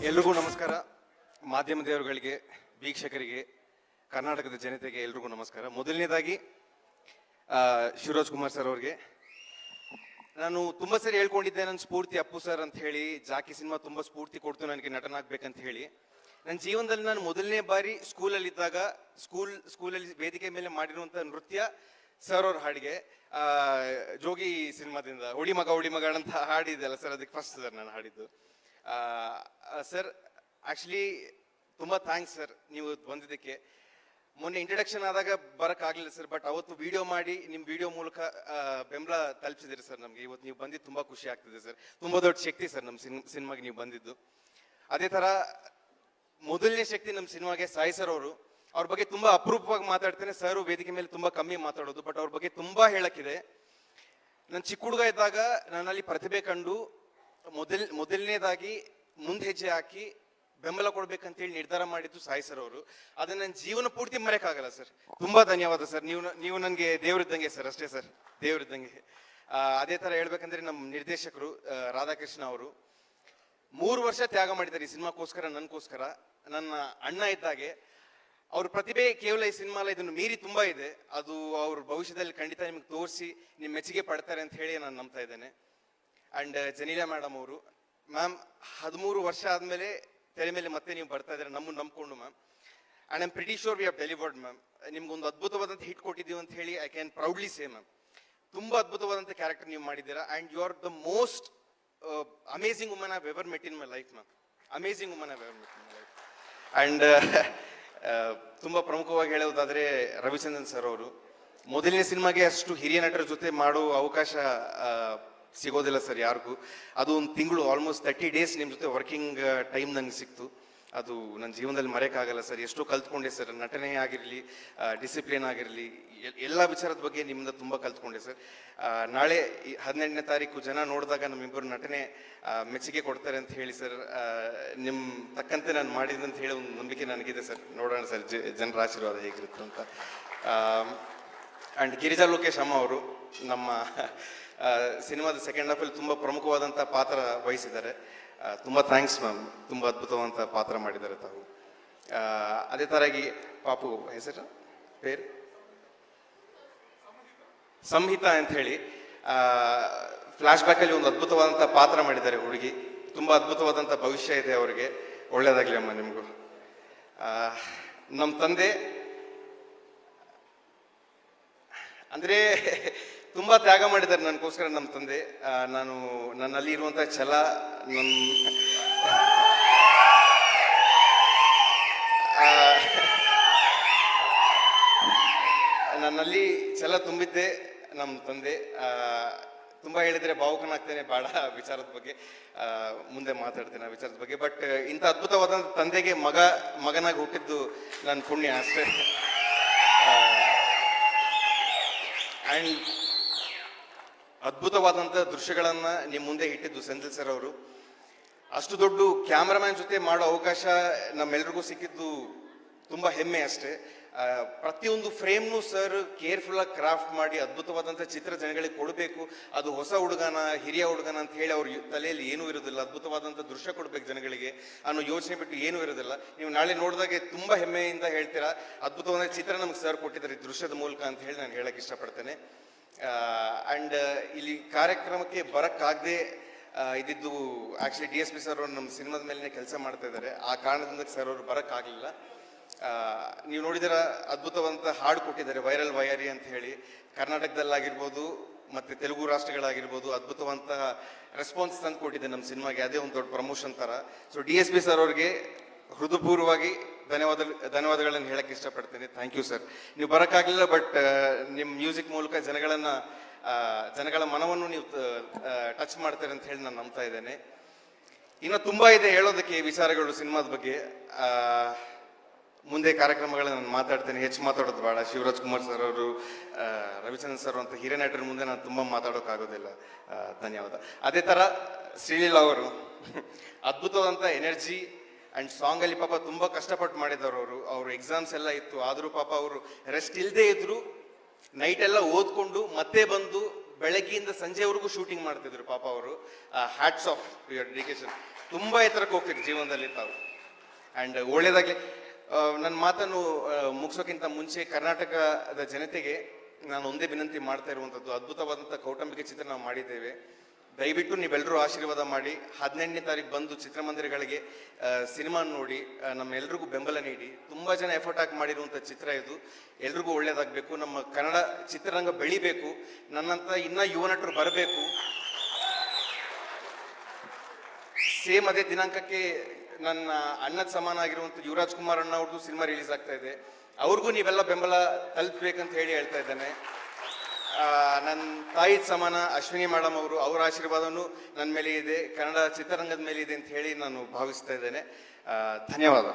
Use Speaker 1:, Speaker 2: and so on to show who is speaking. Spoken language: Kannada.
Speaker 1: ಎಲ್ರಿಗೂ ನಮಸ್ಕಾರ. ಮಾಧ್ಯಮ ದೇವರುಗಳಿಗೆ, ವೀಕ್ಷಕರಿಗೆ, ಕರ್ನಾಟಕದ ಜನತೆಗೆ ಎಲ್ರಿಗೂ ನಮಸ್ಕಾರ. ಮೊದಲನೇದಾಗಿ ಶಿವರಾಜ್ ಕುಮಾರ್ ಸರ್ ಅವ್ರಿಗೆ ನಾನು ತುಂಬಾ ಸರಿ ಹೇಳ್ಕೊಂಡಿದ್ದೆ, ನನ್ನ ಸ್ಫೂರ್ತಿ ಅಪ್ಪು ಸರ್ ಅಂತ ಹೇಳಿ. ಜಾಕಿ ಸಿನಿಮಾ ತುಂಬಾ ಸ್ಫೂರ್ತಿ ಕೊಡ್ತು ನನಗೆ ನಟನಾಗ್ಬೇಕಂತ ಹೇಳಿ. ನನ್ನ ಜೀವನದಲ್ಲಿ ನಾನು ಮೊದಲನೇ ಬಾರಿ ಸ್ಕೂಲಲ್ಲಿದ್ದಾಗ ಸ್ಕೂಲಲ್ಲಿ ವೇದಿಕೆ ಮೇಲೆ ಮಾಡಿರುವಂಥ ನೃತ್ಯ ಸರ್ ಅವ್ರ ಹಾಡಿಗೆ, ಜೋಗಿ ಸಿನಿಮಾದಿಂದ ಒಡಿ ಮಗ ಅಂತ ಹಾಡಿದ್ದೆಲ್ಲ ಸರ್, ಅದಕ್ಕೆ ಫಸ್ಟ್ ಸರ್ ನಾನು ಹಾಡಿದ್ದು. ಸರ್ ಆ್ಯಕ್ಚುಲಿ ತುಂಬ ಥ್ಯಾಂಕ್ಸ್ ಸರ್ ನೀವು ಬಂದಿದ್ದಕ್ಕೆ. ಮೊನ್ನೆ ಇಂಟ್ರಡಕ್ಷನ್ ಆದಾಗ ಬರೋಕ್ಕಾಗಲಿಲ್ಲ ಸರ್, ಬಟ್ ಅವತ್ತು ವಿಡಿಯೋ ಮಾಡಿ ನಿಮ್ಮ ವಿಡಿಯೋ ಮೂಲಕ ಬೆಂಬಲ ತಲುಪಿಸಿದಿರಿ ಸರ್ ನಮಗೆ. ಇವತ್ತು ನೀವು ಬಂದಿದ್ದು ತುಂಬ ಖುಷಿ ಆಗ್ತಿದೆ ಸರ್. ತುಂಬ ದೊಡ್ಡ ಶಕ್ತಿ ಸರ್ ನಮ್ಮ ಸಿನಿಮಾಗೆ ನೀವು ಬಂದಿದ್ದು. ಅದೇ ಥರ ಮೊದಲನೇ ಶಕ್ತಿ ನಮ್ಮ ಸಿನಿಮಾಗೆ ಸಾಯಿ ಸರ್ ಅವರು. ಅವ್ರ ಬಗ್ಗೆ ತುಂಬ ಅಪರೂಪವಾಗಿ ಮಾತಾಡ್ತೇನೆ. ಸರ್ ವೇದಿಕೆ ಮೇಲೆ ತುಂಬ ಕಮ್ಮಿ ಮಾತಾಡೋದು, ಬಟ್ ಅವ್ರ ಬಗ್ಗೆ ತುಂಬ ಹೇಳಕ್ಕಿದೆ. ನಾನು ಚಿಕ್ಕ ಹುಡುಗ ಇದ್ದಾಗ ನನ್ನಲ್ಲಿ ಪ್ರತಿಭೆ ಕಂಡು ಮೊದಲನೇದಾಗಿ ಮುಂದೆ ಹೆಜ್ಜೆ ಹಾಕಿ ಬೆಂಬಲ ಕೊಡ್ಬೇಕಂತೇಳಿ ನಿರ್ಧಾರ ಮಾಡಿದ್ದು ಸಾಯಿ ಸರ್ ಅವರು. ಅದನ್ನ ನನ್ನ ಜೀವನ ಪೂರ್ತಿ ಮರೆಯಕ್ಕಾಗಲ್ಲ ಸರ್. ತುಂಬಾ ಧನ್ಯವಾದ ಸರ್. ನೀವು ನನಗೆ ದೇವರಿದ್ದಂಗೆ ಸರ್, ಅಷ್ಟೇ ಸರ್, ದೇವರಿದ್ದಂಗೆ. ಅದೇ ತರ ಹೇಳ್ಬೇಕಂದ್ರೆ ನಮ್ಮ ನಿರ್ದೇಶಕರು ರಾಧಾಕೃಷ್ಣ ಅವರು 3 ವರ್ಷ ತ್ಯಾಗ ಮಾಡಿದ್ದಾರೆ ಈ ಸಿನಿಮಾಕ್ಕೋಸ್ಕರ, ನನಗೋಸ್ಕರ. ನನ್ನ ಅಣ್ಣ ಇದ್ದಾಗೆ ಅವ್ರ ಪ್ರತಿಭೆ ಕೇವಲ ಈ ಸಿನಿಮಾಲ ಇದನ್ನು ಮೀರಿ ತುಂಬಾ ಇದೆ. ಅದು ಅವ್ರ ಭವಿಷ್ಯದಲ್ಲಿ ಖಂಡಿತ ನಿಮ್ಗೆ ತೋರಿಸಿ ನಿಮ್ಮ ಮೆಚ್ಚುಗೆ ಪಡ್ತಾರೆ ಅಂತ ಹೇಳಿ ನಾನು ನಂಬ್ತಾ ಇದ್ದೇನೆ. ಅಂಡ್ ಜನೀಲಾ ಮೇಡಮ್ ಅವರು, ಮ್ಯಾಮ್ 13 ವರ್ಷ ಆದ್ಮೇಲೆ ತೆರೆ ಮೇಲೆ ಮತ್ತೆ ನೀವು ಬರ್ತಾ ಇದ್ದಾರೆ ನಮ್ಮನ್ನು ನಂಬ್ಕೊಂಡು ma'am. And I'm pretty sure we have delivered ma'am. ನಿಮ್ಗೊಂದು ಅದ್ಭುತವಾದಂಥ ಹಿಟ್ ಕೊಟ್ಟಿದ್ದೀವಿ ಅಂತ ಹೇಳಿ I can proudly say ma'am. ತುಂಬಾ ಅದ್ಭುತವಾದಂಥ ಕ್ಯಾರೆಕ್ಟರ್ ನೀವು ಮಾಡಿದ್ದೀರಾ. And you are the most amazing woman I have ever met in my life ma'am. Amazing woman I have ever met in my life. And ತುಂಬಾ ಪ್ರಮುಖವಾಗಿ ಹೇಳೋದಾದ್ರೆ ರವಿಚಂದ್ರನ್ ಸರ್ ಅವರು. ಮೊದಲನೇ ಸಿನಿಮಾಗೆ ಅಷ್ಟು ಹಿರಿಯ ನಟರ ಜೊತೆ ಮಾಡೋ ಅವಕಾಶ ಸಿಗೋದಿಲ್ಲ ಸರ್ ಯಾರಿಗೂ. ಅದು ಒಂದು ತಿಂಗಳು, ಆಲ್ಮೋಸ್ಟ್ 30 ಡೇಸ್ ನಿಮ್ಮ ಜೊತೆ ವರ್ಕಿಂಗ್ ಟೈಮ್ ನಂಗೆ ಸಿಕ್ತು. ಅದು ನನ್ನ ಜೀವನದಲ್ಲಿ ಮರೆಯೋಕ್ಕಾಗಲ್ಲ ಸರ್. ಎಷ್ಟೋ ಕಲ್ತ್ಕೊಂಡೆ ಸರ್. ನಟನೆ ಆಗಿರಲಿ, ಡಿಸಿಪ್ಲಿನ್ ಆಗಿರಲಿ, ಎಲ್ಲ ವಿಚಾರದ ಬಗ್ಗೆ ನಿಮ್ಮಿಂದ ತುಂಬ ಕಲ್ತ್ಕೊಂಡೆ ಸರ್. ನಾಳೆ 18ನೇ ತಾರೀಕು ಜನ ನೋಡಿದಾಗ ನಮ್ಮಿಬ್ಬರು ನಟನೆ ಮೆಚ್ಚುಗೆ ಕೊಡ್ತಾರೆ ಅಂತ ಹೇಳಿ ಸರ್, ನಿಮ್ಮ ತಕ್ಕಂತೆ ನಾನು ಮಾಡಿದಂತ ಹೇಳಿ ಒಂದು ನಂಬಿಕೆ ನನಗಿದೆ ಸರ್. ನೋಡೋಣ ಸರ್ ಜನರ ಆಶೀರ್ವಾದ ಹೇಗಿರುತ್ತೆ ಅಂತ. ಆ್ಯಂಡ್ ಗಿರಿಜಾ ಲೋಕೇಶ್ ಅಮ್ಮ ಅವರು ನಮ್ಮ ಸಿನಿಮಾದ ಸೆಕೆಂಡ್ ಹಾಫಲ್ಲಿ ತುಂಬ ಪ್ರಮುಖವಾದಂಥ ಪಾತ್ರ ವಹಿಸಿದ್ದಾರೆ. ತುಂಬ ಥ್ಯಾಂಕ್ಸ್ ಮ್ಯಾಮ್. ತುಂಬ ಅದ್ಭುತವಾದಂಥ ಪಾತ್ರ ಮಾಡಿದ್ದಾರೆ ತಾವು. ಅದೇ ಥರಾಗಿ ಪಾಪು ಹೆಸರು ಪೇರು ಸಂಹಿತಾ ಅಂತ ಹೇಳಿ ಫ್ಲಾಶ್ ಬ್ಯಾಕಲ್ಲಿ ಒಂದು ಅದ್ಭುತವಾದಂಥ ಪಾತ್ರ ಮಾಡಿದ್ದಾರೆ ಹುಡುಗಿ. ತುಂಬ ಅದ್ಭುತವಾದಂಥ ಭವಿಷ್ಯ ಇದೆ ಅವರಿಗೆ. ಒಳ್ಳೇದಾಗಲಿ ಅಮ್ಮ ನಿಮಗೂ. ನಮ್ಮ ತಂದೆ ಅಂದರೆ ತುಂಬ ತ್ಯಾಗ ಮಾಡಿದ್ದಾರೆ ನನಗೋಸ್ಕರ ನಮ್ಮ ತಂದೆ. ನನ್ನಲ್ಲಿ ಇರುವಂಥ ಛಲ, ನನ್ನಲ್ಲಿ ಛಲ ತುಂಬಿದ್ದೆ ನಮ್ಮ ತಂದೆ. ತುಂಬ ಹೇಳಿದರೆ ಭಾವುಕನಾಗ್ತೇನೆ ಭಾಳ ವಿಚಾರದ ಬಗ್ಗೆ, ಮುಂದೆ ಮಾತಾಡ್ತೇನೆ ಆ ವಿಚಾರದ ಬಗ್ಗೆ. ಬಟ್ ಇಂಥ ಅದ್ಭುತವಾದಂಥ ತಂದೆಗೆ ಮಗನಾಗಿ ಹುಟ್ಟಿದ್ದು ನನ್ನ ಪುಣ್ಯ ಅಷ್ಟೇ. ಆ್ಯಂಡ್ ಅದ್ಭುತವಾದಂಥ ದೃಶ್ಯಗಳನ್ನು ನಿಮ್ಮ ಮುಂದೆ ಇಟ್ಟಿದ್ದು ಸೆಂಥಿಲ್ ಸರ್ ಅವರು. ಅಷ್ಟು ದೊಡ್ಡ ಕ್ಯಾಮ್ರಾಮ್ಯಾನ್ ಜೊತೆ ಮಾಡೋ ಅವಕಾಶ ನಮ್ಮೆಲ್ರಿಗೂ ಸಿಕ್ಕಿದ್ದು ತುಂಬ ಹೆಮ್ಮೆ ಅಷ್ಟೇ. ಪ್ರತಿಯೊಂದು ಫ್ರೇಮ್ನು ಸರ್ ಕೇರ್ಫುಲ್ಲಾಗಿ ಕ್ರಾಫ್ಟ್ ಮಾಡಿ ಅದ್ಭುತವಾದಂಥ ಚಿತ್ರ ಜನಗಳಿಗೆ ಕೊಡಬೇಕು. ಅದು ಹೊಸ ಹುಡುಗನ, ಹಿರಿಯ ಹುಡುಗನ ಅಂತ ಹೇಳಿ ಅವ್ರ ತಲೆಯಲ್ಲಿ ಏನೂ ಇರೋದಿಲ್ಲ. ಅದ್ಭುತವಾದಂಥ ದೃಶ್ಯ ಕೊಡ್ಬೇಕು ಜನಗಳಿಗೆ ಅನ್ನೋ ಯೋಚನೆ ಬಿಟ್ಟು ಏನೂ ಇರೋದಿಲ್ಲ. ನೀವು ನಾಳೆ ನೋಡಿದಾಗೆ ತುಂಬ ಹೆಮ್ಮೆಯಿಂದ ಹೇಳ್ತೀರಾ, ಅದ್ಭುತವಾದ ಚಿತ್ರ ನಮ್ಗೆ ಸರ್ ಕೊಟ್ಟಿದ್ದಾರೆ ದೃಶ್ಯದ ಮೂಲಕ ಅಂತ ಹೇಳಿ ನಾನು ಹೇಳಕ್ಕೆ ಇಷ್ಟಪಡ್ತೇನೆ. ಆ್ಯಂಡ್ ಇಲ್ಲಿ ಕಾರ್ಯಕ್ರಮಕ್ಕೆ ಬರೋಕ್ಕಾಗದೆ ಇದ್ದಿದ್ದು ಆ್ಯಕ್ಚುಲಿ DSP ಸರ್ ಅವರು ನಮ್ಮ ಸಿನಿಮಾದ ಮೇಲೆ ಕೆಲಸ ಮಾಡ್ತಾ ಇದ್ದಾರೆ. ಆ ಕಾರಣದಿಂದ ಸರ್ ಅವರು ಬರೋಕ್ಕಾಗಲಿಲ್ಲ. ನೀವು ನೋಡಿದಿರ ಅದ್ಭುತವಾದಂಥ ಹಾಡು ಕೊಟ್ಟಿದ್ದಾರೆ, ವೈರಲ್ ವೈರಿ ಅಂತ ಹೇಳಿ. ಕರ್ನಾಟಕದಲ್ಲಾಗಿರ್ಬೋದು ಮತ್ತು ತೆಲುಗು ರಾಷ್ಟ್ರಗಳಾಗಿರ್ಬೋದು ಅದ್ಭುತವಂತ ರೆಸ್ಪಾನ್ಸ್ ತಂದು ಕೊಟ್ಟಿದೆ ನಮ್ಮ ಸಿನಿಮಾಗೆ. ಅದೇ ಒಂದು ದೊಡ್ಡ ಪ್ರಮೋಷನ್ ಥರ. ಸೊ DSP ಸರ್ ಅವ್ರಿಗೆ ಹೃದಯಪೂರ್ವವಾಗಿ ಧನ್ಯವಾದಗಳನ್ನು ಹೇಳಕ್ಕೆ ಇಷ್ಟಪಡ್ತೀನಿ. Thank you sir. ನೀವು ಬರೋಕ್ಕಾಗಲಿಲ್ಲ, ಬಟ್ ನಿಮ್ಮ ಮ್ಯೂಸಿಕ್ ಮೂಲಕ ಜನಗಳ ಮನವನ್ನು ನೀವು ಟಚ್ ಮಾಡ್ತಾರೆ ಅಂತ ಹೇಳಿ ನಾನು ನಂಬ್ತಾ ಇದ್ದೇನೆ. ಇನ್ನು ತುಂಬ ಇದೆ ಹೇಳೋದಕ್ಕೆ ವಿಚಾರಗಳು ಸಿನಿಮಾದ ಬಗ್ಗೆ. ಮುಂದೆ ಕಾರ್ಯಕ್ರಮಗಳನ್ನ ನಾನು ಮಾತಾಡ್ತೇನೆ. ಹೆಚ್ಚು ಮಾತಾಡೋದು ಬೇಡ. ಶಿವರಾಜ್ ಕುಮಾರ್ ಸರ್ ಅವರು, ರವಿಚಂದ್ರನ್ ಸರ್ ಅಂತ ಹಿರಿಯ ನಟರ ಮುಂದೆ ನಾನು ತುಂಬ ಮಾತಾಡೋಕ್ಕಾಗೋದಿಲ್ಲ. ಧನ್ಯವಾದ. ಅದೇ ಥರ ಶ್ರೀಲೀಲಾ ಅವರು ಅದ್ಭುತವಾದಂಥ ಎನರ್ಜಿ ಆ್ಯಂಡ್ ಸಾಂಗಲ್ಲಿ ಪಾಪ ತುಂಬ ಕಷ್ಟಪಟ್ಟು ಮಾಡಿದವರು. ಅವರು ಎಕ್ಸಾಮ್ಸ್ ಎಲ್ಲ ಇತ್ತು, ಆದರೂ ಪಾಪ ಅವರು ರೆಸ್ಟ್ ಇಲ್ಲದೆ ಇದ್ರು. ನೈಟ್ ಎಲ್ಲ ಓದ್ಕೊಂಡು ಮತ್ತೆ ಬಂದು ಬೆಳಗ್ಗೆಯಿಂದ ಸಂಜೆವರೆಗೂ ಶೂಟಿಂಗ್ ಮಾಡ್ತಿದ್ರು ಪಾಪ ಅವರು. Hats off your dedication. ತುಂಬಾ ಎತ್ತರಕ್ಕೆ ಹೋಗ್ತೀರಿ ಜೀವನದಲ್ಲಿ ತಾವು. ಆ್ಯಂಡ್ ಒಳ್ಳೇದಾಗಲಿ. ನನ್ನ ಮಾತನ್ನು ಮುಗಿಸೋಕ್ಕಿಂತ ಮುಂಚೆ ಕರ್ನಾಟಕದ ಜನತೆಗೆ ನಾನು ಒಂದೇ ವಿನಂತಿ ಮಾಡ್ತಾ ಇರುವಂಥದ್ದು, ಅದ್ಭುತವಾದಂಥ ಕೌಟುಂಬಿಕ ಚಿತ್ರ ನಾವು ಮಾಡಿದ್ದೇವೆ. ದಯವಿಟ್ಟು ನೀವೆಲ್ಲರೂ ಆಶೀರ್ವಾದ ಮಾಡಿ 18ನೇ ತಾರೀಕು ಬಂದು ಚಿತ್ರಮಂದಿರಗಳಿಗೆ ಸಿನಿಮಾ ನೋಡಿ ನಮ್ಮೆಲ್ರಿಗೂ ಬೆಂಬಲ ನೀಡಿ. ತುಂಬ ಜನ ಎಫರ್ಟ್ ಹಾಕಿ ಮಾಡಿರುವಂಥ ಚಿತ್ರ ಇದು. ಎಲ್ರಿಗೂ ಒಳ್ಳೇದಾಗಬೇಕು, ನಮ್ಮ ಕನ್ನಡ ಚಿತ್ರರಂಗ ಬೆಳಿಬೇಕು, ನನ್ನಂಥ ಇನ್ನೂ ಯುವ ನಟರು ಬರಬೇಕು. ಸೇಮ್ ಅದೇ ದಿನಾಂಕಕ್ಕೆ ನನ್ನ ಅಣ್ಣದ ಸಮಾನ ಆಗಿರುವಂಥ ಯುವರಾಜ್ ಕುಮಾರ್ ಅಣ್ಣ ಅವ್ರದ್ದು ಸಿನಿಮಾ ರಿಲೀಸ್ ಆಗ್ತಾ ಇದೆ. ಅವ್ರಿಗೂ ನೀವೆಲ್ಲ ಬೆಂಬಲ ತಲುಪಬೇಕಂತ ಹೇಳ್ತಾ ಇದ್ದೇನೆ. ನನ್ನ ತಾಯಿ ಸಮಾನ ಅಶ್ವಿನಿ ಮೇಡಮ್ ಅವರು, ಅವರ ಆಶೀರ್ವಾದನೂ ನನ್ನ ಮೇಲೆ ಇದೆ, ಕನ್ನಡ ಚಿತ್ರರಂಗದ ಮೇಲೆ ಇದೆ ಅಂತ ಹೇಳಿ ನಾನು ಭಾವಿಸ್ತಾ ಇದ್ದೇನೆ. ಧನ್ಯವಾದ.